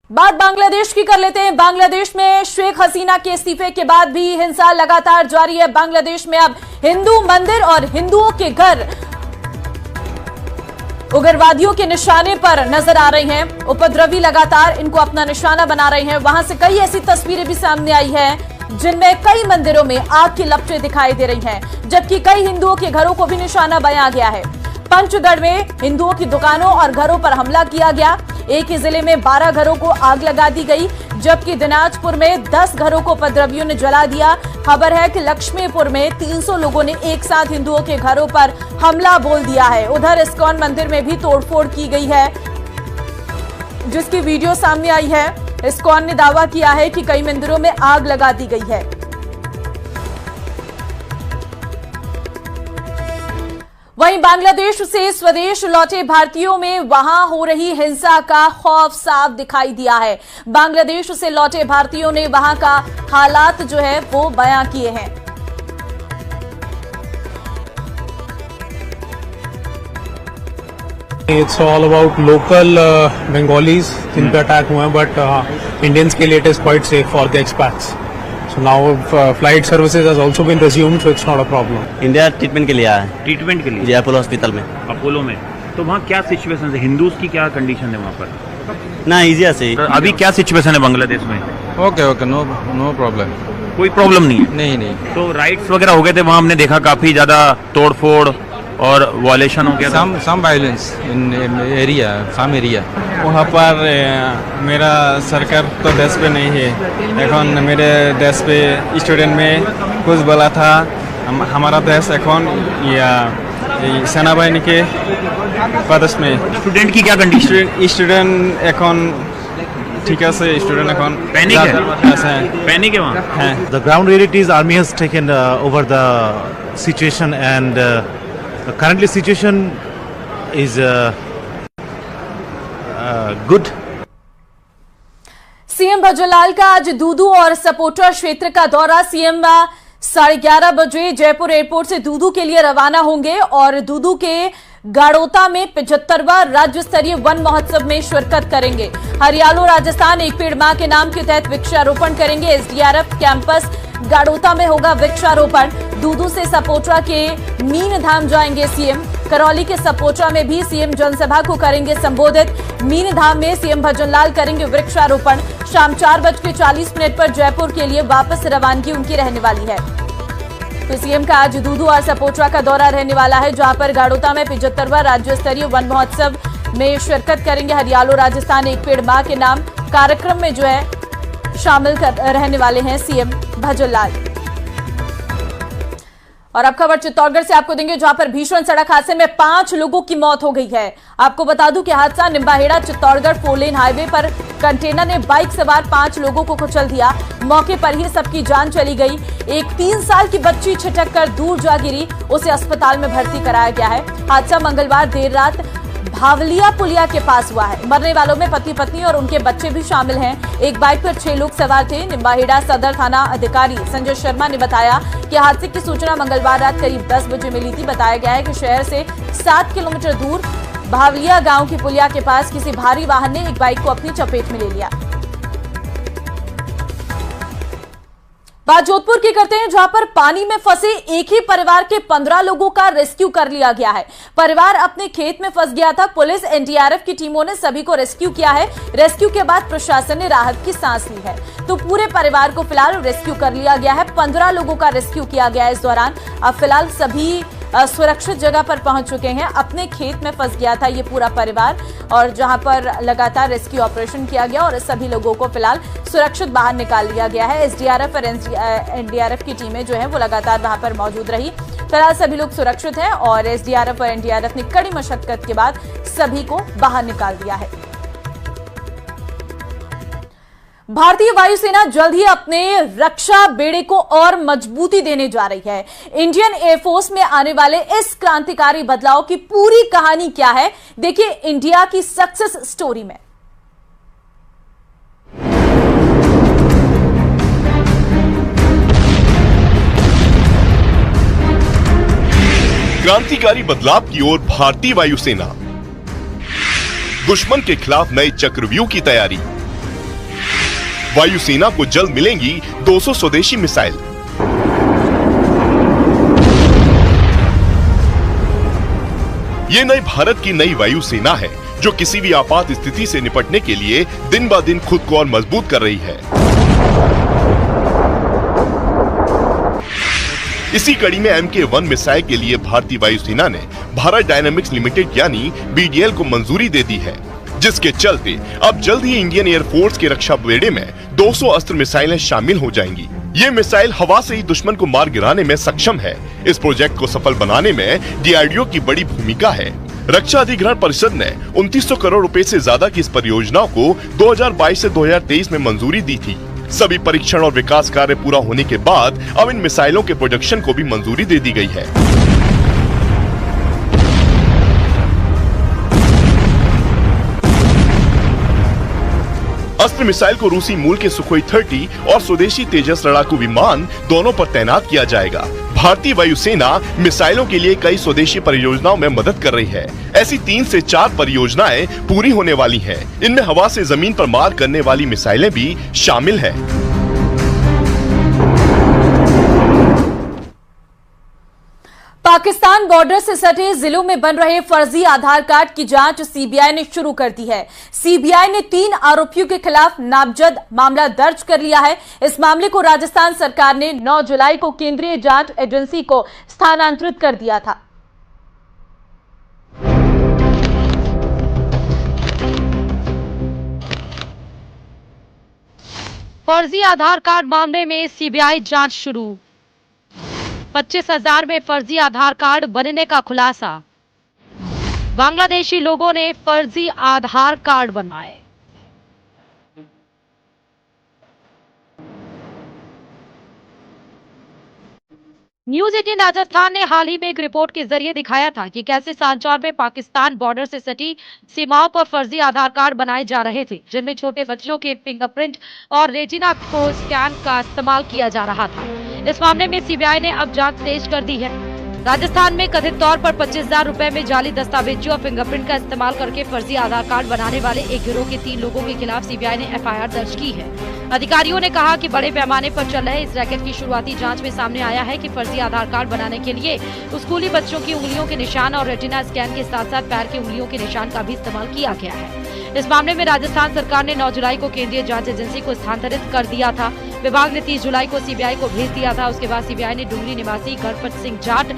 बात बांग्लादेश की कर लेते हैं। बांग्लादेश में शेख हसीना के इस्तीफे के बाद भी हिंसा लगातार जारी है। बांग्लादेश में अब हिंदू मंदिर और हिंदुओं के घर उग्रवादियों के निशाने पर नजर आ रहे हैं। उपद्रवी लगातार इनको अपना निशाना बना रहे हैं। वहां से कई ऐसी तस्वीरें भी सामने आई हैं जिनमें कई मंदिरों में आग की लपटें दिखाई दे रही हैं, जबकि कई हिंदुओं के घरों को भी निशाना बनाया गया है। पंचगढ़ में हिंदुओं की दुकानों और घरों पर हमला किया गया। एक ही जिले में 12 घरों को आग लगा दी गई, जबकि दिनाजपुर में 10 घरों को उपद्रवियों ने जला दिया। खबर है कि लक्ष्मीपुर में 300 लोगों ने एक साथ हिंदुओं के घरों पर हमला बोल दिया है। उधर इस्कॉन मंदिर में भी तोड़फोड़ की गई है, जिसकी वीडियो सामने आई है। इस्कॉन ने दावा किया है कि कई मंदिरों में आग लगा दी गई है। वहीं बांग्लादेश से स्वदेश लौटे भारतीयों में वहां हो रही हिंसा का खौफ साफ दिखाई दिया है। बांग्लादेश से लौटे भारतीयों ने वहां का हालात जो है वो बयां किए हैं। It's all about local Bengalis जिन पे अटैक हुए हैं, but Indians के लिए it is quite safe for the expats. So now flight services has also been resumed, so it's not a problem. India treatment के लिए आया है। ट्रीटमेंट के लिए? जी, अपोलो हॉस्पिटल में। अपोलो में। तो वहाँ क्या सिचुएशन है? हिंदूज की क्या कंडीशन है वहाँ पर? ना इजिया से। अभी क्या सिचुएशन है बांग्लादेश में? Okay, no problem. कोई प्रॉब्लम नहीं है? नहीं। तो राइट्स वगैरह हो गए थे वहाँ, हमने देखा काफी ज्यादा तोड़फोड़ और वायलेशन हो गया। Some violence in area, some area. वहाँ पर मेरा सरकार तो देश पे नहीं है। एखन मेरे देश पे स्टूडेंट में कुछ बोला था। हमारा देश एखन या सेना बाहिनी के प्रदेश में। स्टूडेंट की क्या कंडीशन? स्टूडेंट एखन ठीक है से स्टूडेंट एखन पैनिक है वहाँ है। The ground realities army has taken over the situation, and the currently situation is good. CM Bhajanlal का आज दूदू और सपोटा क्षेत्र का दौरा। सीएम 11:30 बजे जयपुर एयरपोर्ट से दूदू के लिए रवाना होंगे और दूदू के गाड़ोता में 75वां राज्य स्तरीय वन महोत्सव में शिरकत करेंगे। हरियालो राजस्थान एक पेड़ मां के नाम के तहत वृक्षारोपण करेंगे। एसडीआरएफ कैंपस गाड़ोता में होगा वृक्षारोपण। दूदू से सपोटा के मीन धाम जाएंगे सीएम। करौली के सपोटा में भी सीएम जनसभा को करेंगे संबोधित। मीन धाम में सीएम भजनलाल करेंगे वृक्षारोपण। शाम 4:40 पर जयपुर के लिए वापस रवानगी उनकी रहने वाली है। तो सीएम का आज दूदू और सपोटा का दौरा रहने वाला है, जहां पर गाड़ोता में 75वां राज्य स्तरीय वन महोत्सव में शिरकत करेंगे। हरियालो राजस्थान एक पेड़ मां के नाम कार्यक्रम में जो है शामिल रहने वाले हैं सीएम भजनलाल। और अब खबर चित्तौड़गढ़ से आपको देंगे, जहां पर भीषण सड़क हादसे में 5 लोगों की मौत हो गई है। आपको बता दूं कि हादसा निम्बाहेड़ा चित्तौड़गढ़ 4 लेन हाईवे पर कंटेनर ने बाइक सवार 5 लोगों को कुचल दिया। मौके पर ही सबकी जान चली गई। एक 3 साल की बच्ची छिटक कर दूर जा गिरी, उसे अस्पताल में भर्ती कराया गया है। हादसा मंगलवार देर रात भावलिया पुलिया के पास हुआ है। मरने वालों में पति पत्नी और उनके बच्चे भी शामिल हैं। एक बाइक पर 6 लोग सवार थे। निम्बाहेड़ा सदर थाना अधिकारी संजय शर्मा ने बताया कि हादसे की सूचना मंगलवार रात करीब 10 बजे मिली थी। बताया गया है कि शहर से 7 किलोमीटर दूर भावलिया गांव की पुलिया के पास किसी भारी वाहन ने एक बाइक को अपनी चपेट में ले लिया। बात जोधपुर की करते हैं, जहां पर पानी में फंसे एक ही परिवार के 15 लोगों का रेस्क्यू कर लिया गया है। परिवार अपने खेत में फंस गया था। पुलिस एनडीआरएफ की टीमों ने सभी को रेस्क्यू किया है। रेस्क्यू के बाद प्रशासन ने राहत की सांस ली है। तो पूरे परिवार को फिलहाल रेस्क्यू कर लिया गया है। 15 लोगों का रेस्क्यू किया गया है। इस दौरान अब फिलहाल सभी सुरक्षित जगह पर पहुंच चुके हैं। अपने खेत में फंस गया था ये पूरा परिवार, और जहां पर लगातार रेस्क्यू ऑपरेशन किया गया और सभी लोगों को फिलहाल सुरक्षित बाहर निकाल लिया गया है। एसडीआरएफ और एनडीआरएफ की टीमें जो है वो लगातार वहां पर मौजूद रही। फिलहाल सभी लोग सुरक्षित हैं और एसडीआरएफ और एनडीआरएफ ने कड़ी मशक्कत के बाद सभी को बाहर निकाल दिया है। भारतीय वायुसेना जल्द ही अपने रक्षा बेड़े को और मजबूती देने जा रही है। इंडियन एयरफोर्स में आने वाले इस क्रांतिकारी बदलाव की पूरी कहानी क्या है, देखिए इंडिया की सक्सेस स्टोरी में। क्रांतिकारी बदलाव की ओर भारतीय वायुसेना। दुश्मन के खिलाफ नए चक्रव्यूह की तैयारी। वायुसेना को जल्द मिलेंगी 200 स्वदेशी मिसाइल। ये नए भारत की नई वायुसेना है जो किसी भी आपात स्थिति से निपटने के लिए दिन ब दिन खुद को और मजबूत कर रही है। इसी कड़ी में MK-1 मिसाइल के लिए भारतीय वायुसेना ने भारत डायनामिक्स लिमिटेड यानी BDL को मंजूरी दे दी है, जिसके चलते अब जल्द ही इंडियन एयरफोर्स के रक्षा बेड़े में 200 अस्त्र मिसाइलें शामिल हो जाएंगी। ये मिसाइल हवा से ही दुश्मन को मार गिराने में सक्षम है। इस प्रोजेक्ट को सफल बनाने में DRDO की बड़ी भूमिका है। रक्षा अधिग्रहण परिषद ने 2900 करोड़ रुपए से ज्यादा की इस परियोजना को 2022 से 2023 में मंजूरी दी थी। सभी परीक्षण और विकास कार्य पूरा होने के बाद अब इन मिसाइलों के प्रोडक्शन को भी मंजूरी दे दी गई है। अस्त्र मिसाइल को रूसी मूल के सुखोई 30 और स्वदेशी तेजस लड़ाकू विमान दोनों पर तैनात किया जाएगा। भारतीय वायुसेना मिसाइलों के लिए कई स्वदेशी परियोजनाओं में मदद कर रही है। ऐसी 3 से 4 परियोजनाएं पूरी होने वाली हैं। इनमें हवा से जमीन पर मार करने वाली मिसाइलें भी शामिल हैं। पाकिस्तान बॉर्डर से सटे जिलों में बन रहे फर्जी आधार कार्ड की जांच सीबीआई ने शुरू कर दी है। सीबीआई ने 3 आरोपियों के खिलाफ नामजद मामला दर्ज कर लिया है। इस मामले को राजस्थान सरकार ने 9 जुलाई को केंद्रीय जांच एजेंसी को स्थानांतरित कर दिया था। फर्जी आधार कार्ड मामले में सीबीआई जांच शुरू। 25,000 में फर्जी आधार कार्ड बनने का खुलासा। बांग्लादेशी लोगों ने फर्जी आधार कार्ड बनवाए। न्यूज 18 राजस्थान ने हाल ही में एक रिपोर्ट के जरिए दिखाया था कि कैसे सांचौर में पाकिस्तान बॉर्डर से सटी सीमाओं पर फर्जी आधार कार्ड बनाए जा रहे थे, जिनमें छोटे बच्चों के फिंगरप्रिंट और रेटिना को स्कैन का इस्तेमाल किया जा रहा था। इस मामले में सीबीआई ने अब जांच तेज कर दी है। राजस्थान में कथित तौर पर 25,000 रुपए में जाली दस्तावेजों और फिंगरप्रिंट का इस्तेमाल करके फर्जी आधार कार्ड बनाने वाले एक गिरोह के 3 लोगों के खिलाफ सीबीआई ने एफआईआर दर्ज की है। अधिकारियों ने कहा कि बड़े पैमाने पर चल रहे इस रैकेट की शुरुआती जांच में सामने आया है कि फर्जी आधार कार्ड बनाने के लिए स्कूली बच्चों की उंगलियों के निशान और रेटिना स्कैन के साथ साथ पैर की उंगलियों के निशान का भी इस्तेमाल किया गया है। इस मामले में राजस्थान सरकार ने 9 जुलाई को केंद्रीय जांच एजेंसी को स्थानांतरित कर दिया था। विभाग ने 30 जुलाई को सीबीआई को भेज दिया था। उसके बाद सीबीआई ने डुंगरी निवासी गणपत सिंह जाट,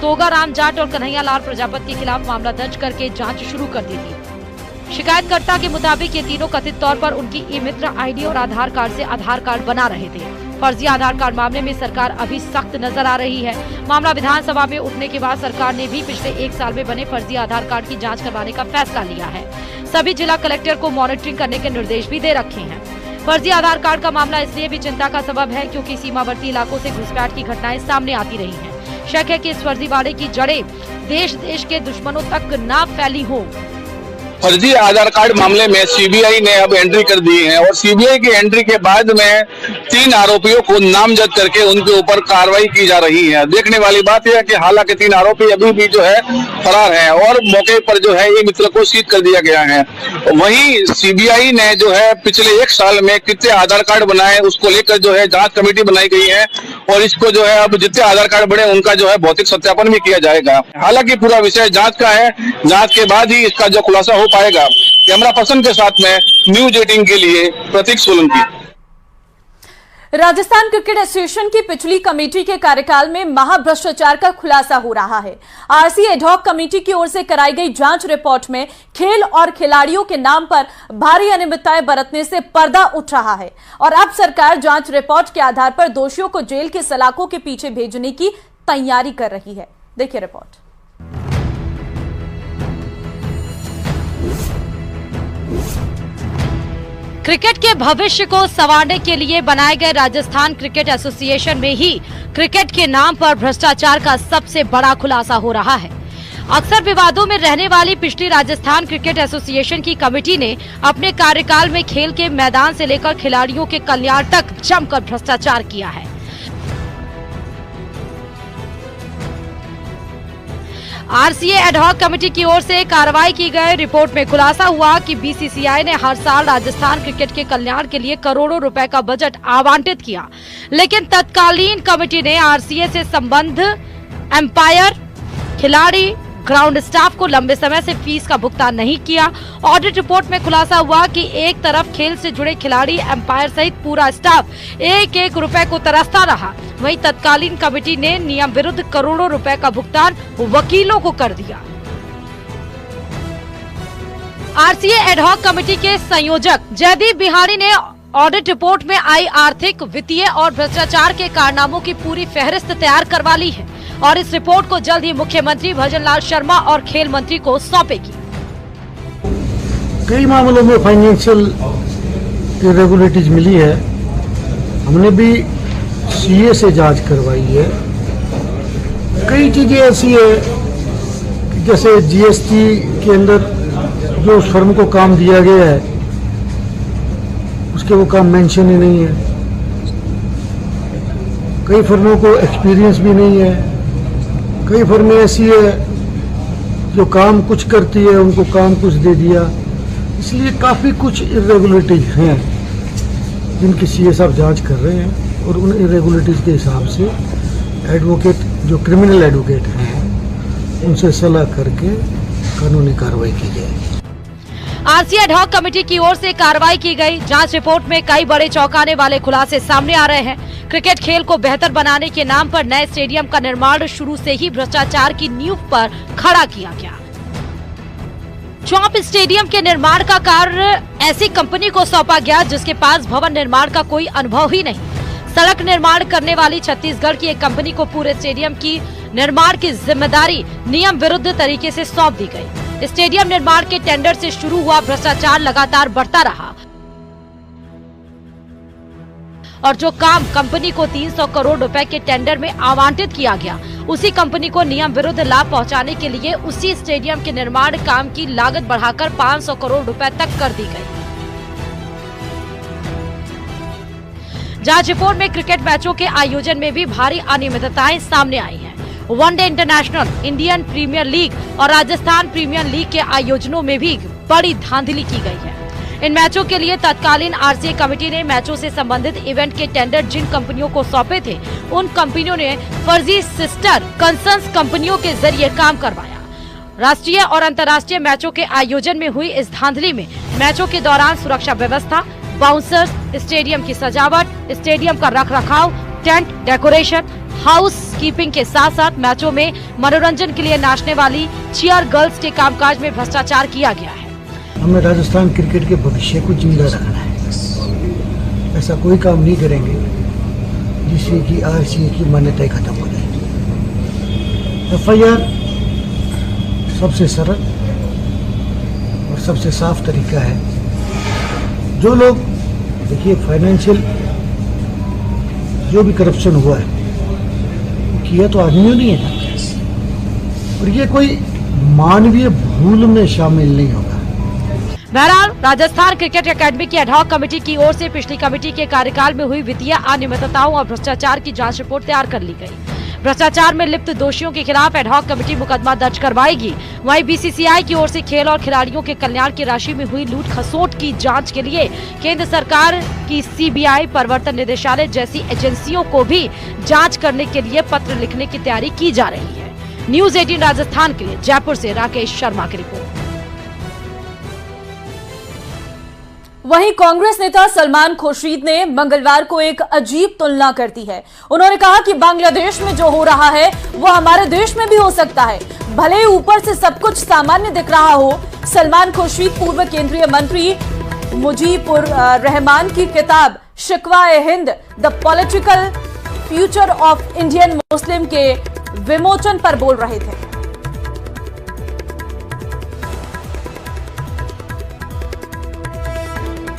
तोगाराम जाट और कन्हैया लाल प्रजापति के खिलाफ मामला दर्ज करके जांच शुरू कर दी थी। शिकायतकर्ता के मुताबिक ये तीनों कथित तौर पर उनकी ई-मित्र आईडी और आधार कार्ड से आधार कार्ड बना रहे थे। फर्जी आधार कार्ड मामले में सरकार अभी सख्त नजर आ रही है। मामला विधानसभा में उठने के बाद सरकार ने भी पिछले 1 साल में बने फर्जी आधार कार्ड की जांच करवाने का फैसला लिया है। सभी जिला कलेक्टर को मॉनिटरिंग करने के निर्देश भी दे रखे हैं। फर्जी आधार कार्ड का मामला इसलिए भी चिंता का सबब है क्योंकि सीमावर्ती इलाकों से घुसपैठ की घटनाएं सामने आती रही हैं। शक है कि इस फर्जीवाड़े की जड़ें देश के दुश्मनों तक न फैली हो। फर्जी आधार कार्ड मामले में सीबीआई ने अब एंट्री कर दी है और सीबीआई की एंट्री के बाद में 3 आरोपियों को नामजद करके उनके ऊपर कार्रवाई की जा रही है। देखने वाली बात यह है कि हालांकि 3 आरोपी अभी भी जो है फरार हैं और मौके पर जो है ये मित्र को सीज कर दिया गया है। वहीं सीबीआई ने जो है पिछले 1 साल में कितने आधार कार्ड बनाए उसको लेकर जो है जांच कमेटी बनाई गई है और इसको जो है अब जितने आधार कार्ड बने उनका जो है भौतिक सत्यापन भी किया जाएगा। हालांकि पूरा विषय जांच का है, जांच के बाद ही इसका जो खुलासा हो पाएगा। कैमरा पर्सन के साथ में न्यूज 18 के लिए प्रतीक सोलंकी। राजस्थान क्रिकेट एसोसिएशन की पिछली कमेटी के कार्यकाल में महाभ्रष्टाचार का खुलासा हो रहा है। आरसी एडहॉक कमेटी की ओर से कराई गई जांच रिपोर्ट में खेल और खिलाड़ियों के नाम पर भारी अनियमितताएं बरतने से पर्दा उठ रहा है और अब सरकार जांच रिपोर्ट के आधार पर दोषियों को जेल के सलाखों के पीछे भेजने की तैयारी कर रही है। देखिए रिपोर्ट। क्रिकेट के भविष्य को संवारने के लिए बनाए गए राजस्थान क्रिकेट एसोसिएशन में ही क्रिकेट के नाम पर भ्रष्टाचार का सबसे बड़ा खुलासा हो रहा है। अक्सर विवादों में रहने वाली पिछली राजस्थान क्रिकेट एसोसिएशन की कमेटी ने अपने कार्यकाल में खेल के मैदान से लेकर खिलाड़ियों के कल्याण तक जमकर भ्रष्टाचार किया है। आरसीए एडहॉक कमेटी की ओर से कार्रवाई की गई। रिपोर्ट में खुलासा हुआ कि बीसीसीआई ने हर साल राजस्थान क्रिकेट के कल्याण के लिए करोड़ों रुपए का बजट आवंटित किया, लेकिन तत्कालीन कमेटी ने आरसीए से संबंध एम्पायर, खिलाड़ी, ग्राउंड स्टाफ को लंबे समय से फीस का भुगतान नहीं किया। ऑडिट रिपोर्ट में खुलासा हुआ कि एक तरफ खेल से जुड़े खिलाड़ी, एम्पायर सहित पूरा स्टाफ एक एक रुपए को तरसता रहा, वहीं तत्कालीन कमेटी ने नियम विरुद्ध करोड़ों रुपए का भुगतान वकीलों को कर दिया। आरसीए एडहॉक कमेटी के संयोजक जयदीप बिहारी ने ऑडिट रिपोर्ट में आई आर्थिक, वित्तीय और भ्रष्टाचार के कारनामों की पूरी फहरिस्त तैयार करवा ली है और इस रिपोर्ट को जल्द ही मुख्यमंत्री भजनलाल शर्मा और खेल मंत्री को सौंपेगी। कई मामलों में फाइनेंशियल इरेगुलरिटीज मिली है। हमने भी सीए से जांच करवाई है। कई चीजें ऐसी है कि जैसे जीएसटी के अंदर जो उस फर्म को काम दिया गया है उसके वो काम मेंशन ही नहीं है। कई फर्मों को एक्सपीरियंस भी नहीं है। कई फर्में ऐसी है जो काम कुछ करती है, उनको काम कुछ दे दिया। इसलिए काफ़ी कुछ इरेगुलरिटीज हैं जिनकी सीए साहब जांच कर रहे हैं और उन इरेगुलरिटीज के हिसाब से एडवोकेट, जो क्रिमिनल एडवोकेट हैं, उनसे सलाह करके कानूनी कार्रवाई की जाएगी। आरसीए एडहॉक कमेटी की ओर से कार्रवाई की गई। जांच रिपोर्ट में कई बड़े चौंकाने वाले खुलासे सामने आ रहे हैं। क्रिकेट खेल को बेहतर बनाने के नाम पर नए स्टेडियम का निर्माण शुरू से ही भ्रष्टाचार की नींव पर खड़ा किया गया। चौप स्टेडियम के निर्माण का कार्य ऐसी कंपनी को सौंपा गया जिसके पास भवन निर्माण का कोई अनुभव ही नहीं। सड़क निर्माण करने वाली छत्तीसगढ़ की एक कंपनी को पूरे स्टेडियम की निर्माण की जिम्मेदारी नियम विरुद्ध तरीके से सौंप दी गई। स्टेडियम निर्माण के टेंडर से शुरू हुआ भ्रष्टाचार लगातार बढ़ता रहा और जो काम कंपनी को 300 करोड़ रुपए के टेंडर में आवंटित किया गया, उसी कंपनी को नियम विरुद्ध लाभ पहुंचाने के लिए उसी स्टेडियम के निर्माण काम की लागत बढ़ाकर 500 करोड़ रुपए तक कर दी गई। जांच रिपोर्ट में क्रिकेट मैचों के आयोजन में भी भारी अनियमितताएं सामने आई हैं। One day international, Indian premier league और राजस्थान प्रीमियर लीग के आयोजनों में भी बड़ी धांधली की गई है। इन मैचों के लिए तत्कालीन आरसीए कमेटी ने मैचों से संबंधित इवेंट के टेंडर जिन कंपनियों को सौंपे थे, उन कंपनियों ने फर्जी सिस्टर कंसर्न कंपनियों के जरिए काम करवाया। राष्ट्रीय और अंतर्राष्ट्रीय मैचों के आयोजन में हुई इस धांधली में मैचों के दौरान सुरक्षा व्यवस्था, बाउंसर्स, स्टेडियम की सजावट, स्टेडियम का रखरखाव, टेंट डेकोरेशन, हाउस कीपिंग के साथ साथ मैचों में मनोरंजन के लिए नाचने वाली चीयर गर्ल्स के कामकाज में भ्रष्टाचार किया गया है। हमें राजस्थान क्रिकेट के भविष्य को जिंदा रखना है। ऐसा कोई काम नहीं करेंगे जिससे कि आरसीए की मान्यता खत्म हो जाए। एफआईआर सबसे सरल और सबसे साफ तरीका है। जो लोग, देखिए, फाइनेंशियल जो भी करप्शन हुआ है वो किया तो आदमियों नहीं है और ये कोई मानवीय भूल में शामिल नहीं होगा। बहरहाल राजस्थान क्रिकेट एकेडमी की एडहॉक कमेटी की ओर से पिछली कमेटी के कार्यकाल में हुई वित्तीय अनियमितताओं और भ्रष्टाचार की जांच रिपोर्ट तैयार कर ली गई। भ्रष्टाचार में लिप्त दोषियों के खिलाफ एडहॉक कमेटी मुकदमा दर्ज करवाएगी। वहीं बीसीसीआई की ओर से खेल और खिलाड़ियों के कल्याण की राशि में हुई लूट खसोट की जांच के लिए केंद्र सरकार की सीबीआई, प्रवर्तन निदेशालय जैसी एजेंसियों को भी जाँच करने के लिए पत्र लिखने की तैयारी की जा रही है। न्यूज 18 राजस्थान के लिए जयपुर से राकेश शर्मा की रिपोर्ट। वहीं कांग्रेस नेता सलमान खुर्शीद ने मंगलवार को एक अजीब तुलना कर दी है। उन्होंने कहा कि बांग्लादेश में जो हो रहा है वो हमारे देश में भी हो सकता है, भले ही ऊपर से सब कुछ सामान्य दिख रहा हो। सलमान खुर्शीद पूर्व केंद्रीय मंत्री मुजीबुर रहमान की किताब Shikwa-e-Hind the political future of Indian Muslim के विमोचन पर बोल रहे थे।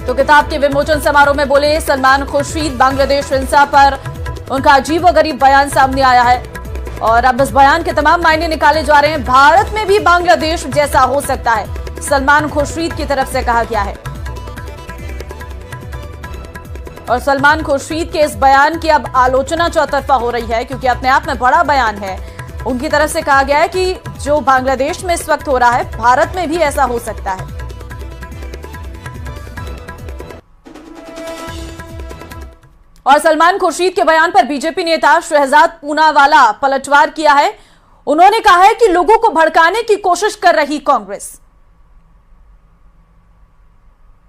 तो किताब के विमोचन समारोह में बोले सलमान खुर्शीद। बांग्लादेश हिंसा पर उनका अजीबोगरीब बयान सामने आया है और अब इस बयान के तमाम मायने निकाले जा रहे हैं। भारत में भी बांग्लादेश जैसा हो सकता है, सलमान खुर्शीद की तरफ से कहा गया है। और सलमान खुर्शीद के इस बयान की अब आलोचना चौतरफा हो रही है क्योंकि अपने आप में बड़ा बयान है उनकी तरफ से कहा गया है कि जो बांग्लादेश में इस वक्त हो रहा है, भारत में भी ऐसा हो सकता है। और सलमान खुर्शीद के बयान पर बीजेपी नेता शहजाद पूनावाला पलटवार किया है। उन्होंने कहा है कि लोगों को भड़काने की कोशिश कर रही कांग्रेस।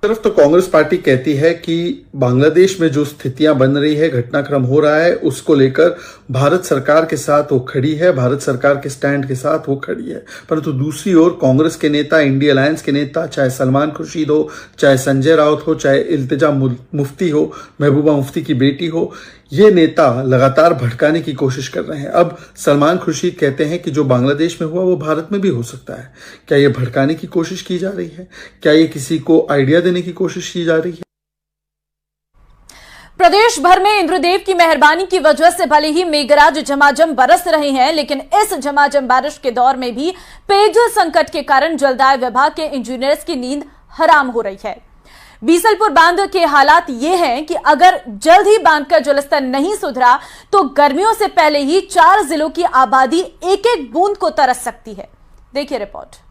तरफ तो कांग्रेस पार्टी कहती है कि बांग्लादेश में जो स्थितियां बन रही है, घटनाक्रम हो रहा है, उसको लेकर भारत सरकार के साथ वो खड़ी है, भारत सरकार के स्टैंड के साथ वो खड़ी है। परंतु दूसरी ओर कांग्रेस के नेता, इंडिया अलायंस के नेता, चाहे सलमान खुर्शीद हो, चाहे संजय राउत हो, चाहे इल्तिजा मुफ्ती हो, महबूबा मुफ्ती की बेटी हो, ये नेता लगातार भड़काने की कोशिश कर रहे हैं। अब सलमान खुर्शीद कहते हैं कि जो बांग्लादेश में हुआ वो भारत में भी हो सकता है। क्या ये भड़काने की कोशिश की जा रही है? क्या ये किसी को आइडिया देने की कोशिश की जा रही है? प्रदेश भर में इंद्रदेव की मेहरबानी की वजह से भले ही मेघराज झमाझम बरस रहे हैं, लेकिन इस झमाझम बारिश के दौर में भी पेयजल संकट के कारण जलदाय विभाग के इंजीनियर्स की नींद हराम हो रही है। बीसलपुर बांध के हालात ये हैं कि अगर जल्द ही बांध का जलस्तर नहीं सुधरा तो गर्मियों से पहले ही 4 जिलों की आबादी एक एक बूंद को तरस सकती है। देखिए रिपोर्ट।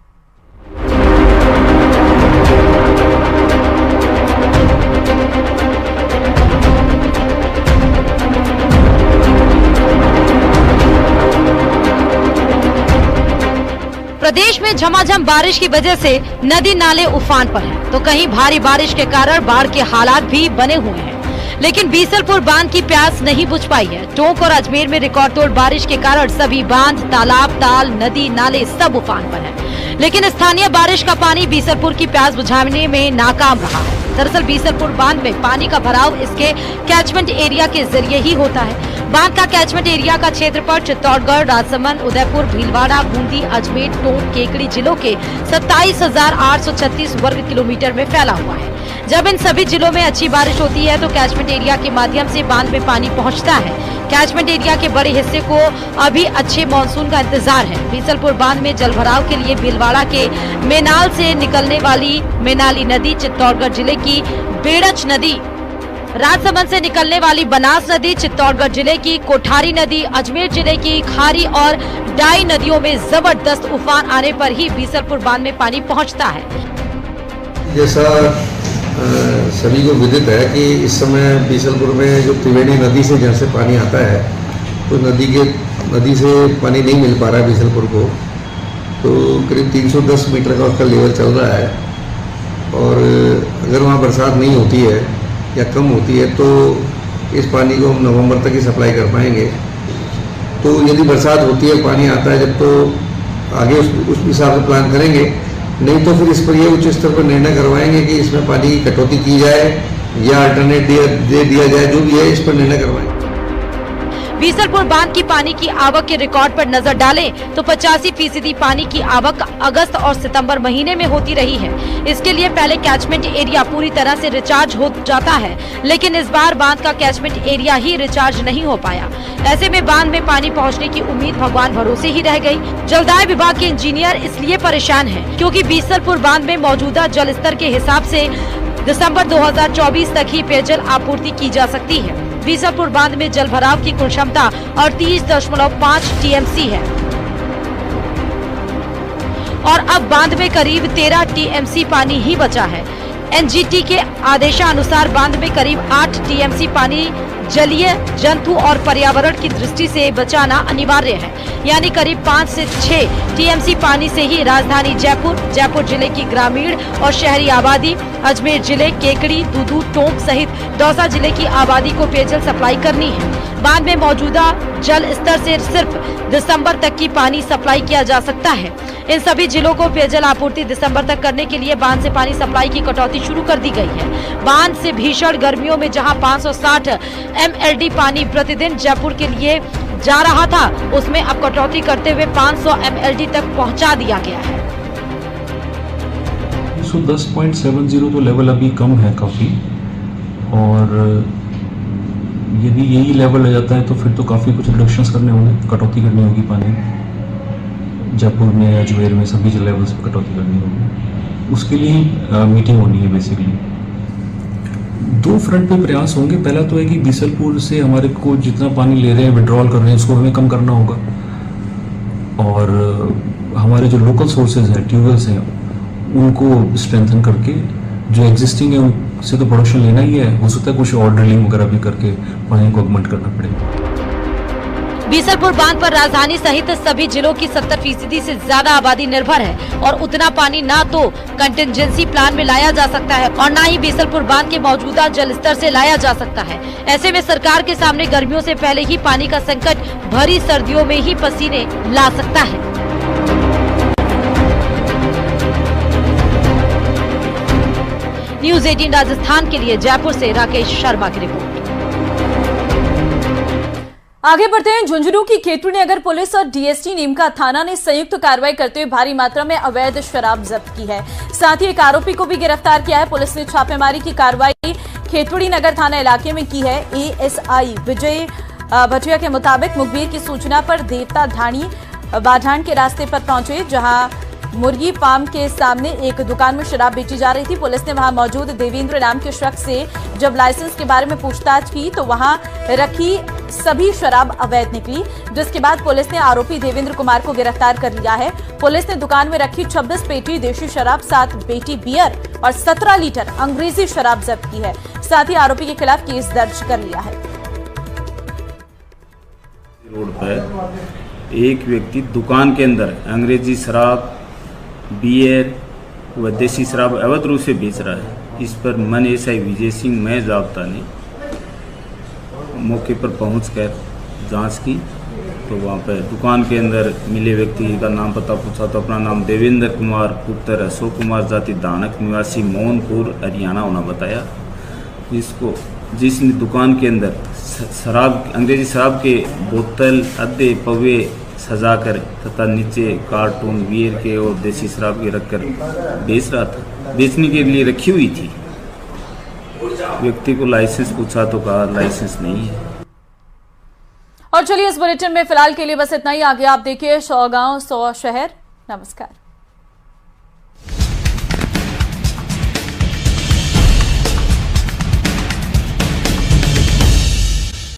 प्रदेश में झमाझम बारिश की वजह से नदी नाले उफान पर हैं, तो कहीं भारी बारिश के कारण बाढ़ के हालात भी बने हुए हैं। लेकिन बीसलपुर बांध की प्यास नहीं बुझ पाई है। टोंक और अजमेर में रिकॉर्ड तोड़ बारिश के कारण सभी बांध, तालाब, ताल, नदी, नाले सब उफान पर हैं। लेकिन स्थानीय बारिश का पानी बीसलपुर की प्यास बुझाने में नाकाम रहा है। दरअसल बीसलपुर बांध में पानी का भराव इसके कैचमेंट एरिया के जरिए ही होता है। बांध का कैचमेंट एरिया का क्षेत्रफल चित्तौड़गढ़, राजसमंद, उदयपुर, भीलवाड़ा, बूंदी, अजमेर, टोंक, केकड़ी जिलों के 27,836 वर्ग किलोमीटर में फैला हुआ है। जब इन सभी जिलों में अच्छी बारिश होती है तो कैचमेंट एरिया के माध्यम से बांध में पानी पहुंचता है। कैचमेंट एरिया के बड़े हिस्से को अभी अच्छे मानसून का इंतजार है। बीसलपुर बांध में जलभराव के लिए भीलवाड़ा के मेनाल से निकलने वाली मेनाली नदी, चित्तौड़गढ़ जिले की बेड़च नदी, राजसमंद से निकलने वाली बनास नदी, चित्तौड़गढ़ जिले की कोठारी नदी, अजमेर जिले की खारी और डाई नदियों में जबरदस्त उफान आने पर ही बीसलपुर बांध में पानी पहुंचता है। जैसा सभी को विदित है कि इस समय बीसलपुर में जो त्रिवेणी नदी से जहाँ से पानी आता है, तो नदी से पानी नहीं मिल पा रहा है बीसलपुर को। तो करीब 310 मीटर का उसका लेवल चल रहा है और अगर वहाँ बरसात नहीं होती है या कम होती है तो इस पानी को हम नवंबर तक ही सप्लाई कर पाएंगे। तो यदि बरसात होती है, पानी आता है जब, तो आगे उस हिसाब से प्लान करेंगे। नहीं तो फिर इस पर ये उच्च स्तर पर निर्णय करवाएंगे कि इसमें पानी की कटौती की जाए या अल्टरनेट दे दिया जाए, जो भी है इस पर निर्णय करवाएंगे। बीसलपुर बांध की पानी की आवक के रिकॉर्ड पर नजर डालें तो 85% पानी की आवक अगस्त और सितंबर महीने में होती रही है। इसके लिए पहले कैचमेंट एरिया पूरी तरह से रिचार्ज हो जाता है, लेकिन इस बार बांध का कैचमेंट एरिया ही रिचार्ज नहीं हो पाया। ऐसे में बांध में पानी पहुंचने की उम्मीद भगवान भरोसे ही रह गई। जलदाय विभाग के इंजीनियर इसलिए परेशान हैं क्योंकि बीसलपुर बांध में मौजूदा जल स्तर के हिसाब से दिसंबर 2024 तक ही पेयजल आपूर्ति की जा सकती है। बीसलपुर बांध में जल भराव की कुल क्षमता 38.5 टीएमसी है और अब बांध में करीब 13 टीएमसी पानी ही बचा है। एनजीटी के आदेशानुसार बांध में करीब 8 टीएमसी पानी जलीय जंतु और पर्यावरण की दृष्टि से बचाना अनिवार्य है, यानी करीब 5 से 6 टीएमसी पानी से ही राजधानी जयपुर जिले की ग्रामीण और शहरी आबादी, अजमेर जिले, केकड़ी, दूदू, टोंक सहित दौसा जिले की आबादी को पेयजल सप्लाई करनी है। बांध में मौजूदा जल स्तर से सिर्फ दिसंबर तक की पानी सप्लाई किया जा सकता है। इन सभी जिलों को पेयजल आपूर्ति दिसंबर तक करने के लिए बांध से पानी सप्लाई की कटौती शुरू कर दी गई है। बांध से भीषण गर्मियों में जहां 560 MLD पानी प्रतिदिन जयपुर के लिए जा रहा था, उसमें अब कटौती करते हुए 500 MLD तक पहुंचा दिया गया है। 110.70 तो लेवल अभी कम है काफ़ी, और यदि यही लेवल रह जाता है तो फिर तो काफ़ी कुछ रिडक्शंस करने होंगे, कटौती करनी होगी पानी जयपुर में, अजमेर में, सभी लेवल्स पर कटौती करनी होगी। उसके लिए मीटिंग होनी है। बेसिकली 2 फ्रंट पे प्रयास होंगे। पहला तो है कि बीसलपुर से हमारे को जितना पानी ले रहे हैं, विड्रॉल कर रहे हैं, उसको हमें कम करना होगा। और हमारे जो लोकल सोर्सेज हैं, ट्यूबवेल्स हैं, उनको स्ट्रेंथन करके जो एग्जिस्टिंग है उनसे तो प्रोडक्शन लेना ही है, हो सकता है कुछ और ड्रिलिंग वगैरह भी करके पानी को ऑगमेंट करना पड़ेगा। बीसलपुर बांध पर राजधानी सहित सभी जिलों की 70% से ज्यादा आबादी निर्भर है और उतना पानी ना तो कंटिजेंसी प्लान में लाया जा सकता है और ना ही बीसलपुर बांध के मौजूदा जल स्तर से लाया जा सकता है। ऐसे में सरकार के सामने गर्मियों से पहले ही पानी का संकट भरी सर्दियों में ही पसीने ला सकता है। न्यूज़ 18 राजस्थान के लिए जयपुर से राकेश शर्मा की रिपोर्ट। आगे बढ़ते हैं। झुंझुनू की खेतड़ी नगर पुलिस और डीएसटी नीमका थाना ने संयुक्त कार्रवाई करते हुए भारी मात्रा में अवैध शराब जब्त की है। साथ ही एक आरोपी को भी गिरफ्तार किया है। पुलिस ने छापेमारी की कार्रवाई खेतड़ी नगर थाना इलाके में की है। एएसआई विजय भटिया के मुताबिक मुखबिर की सूचना पर देवता ढाणी बाढ़ान के रास्ते पर पहुंचे, जहां मुर्गी फार्म के सामने एक दुकान में शराब बेची जा रही थी। पुलिस ने वहां मौजूद देवेंद्र नाम के शख्स से जब लाइसेंस के बारे में पूछताछ की तो वहां रखी सभी शराब अवैध निकली, जिसके बाद पुलिस ने आरोपी देवेंद्र कुमार को गिरफ्तार कर लिया है। पुलिस ने दुकान में रखी 26 पेटी देशी शराब, 7 पेटी बियर और 17 लीटर अंग्रेजी शराब जब्त की है। साथ ही आरोपी के खिलाफ केस दर्ज कर लिया है। रोड पर एक व्यक्ति दुकान के अंदर अंग्रेजी शराब, बियर व देसी शराब अवैध रूप से बेच रहा है। इस पर मन एसआई विजय सिंह मय जाब्ता ने मौके पर पहुंचकर जांच की तो वहां पर दुकान के अंदर मिले व्यक्ति का नाम पता पूछा तो अपना नाम देवेंद्र कुमार पुत्र अशोक कुमार जाति दानक निवासी मोहनपुर हरियाणा होना बताया। जिसने दुकान के अंदर शराब अंग्रेजी शराब के बोतल अद्धे पवे सजाकर तथा नीचे कार्टून बियर के और देसी शराब के रखकर बेच रहा था, बेचने के लिए रखी हुई थी। व्यक्ति को लाइसेंस पूछा तो कहा लाइसेंस नहीं है। और चलिए इस बुलेटिन में फिलहाल के लिए बस इतना ही। आगे आप देखिए 100 गांव 100 शहर। नमस्कार।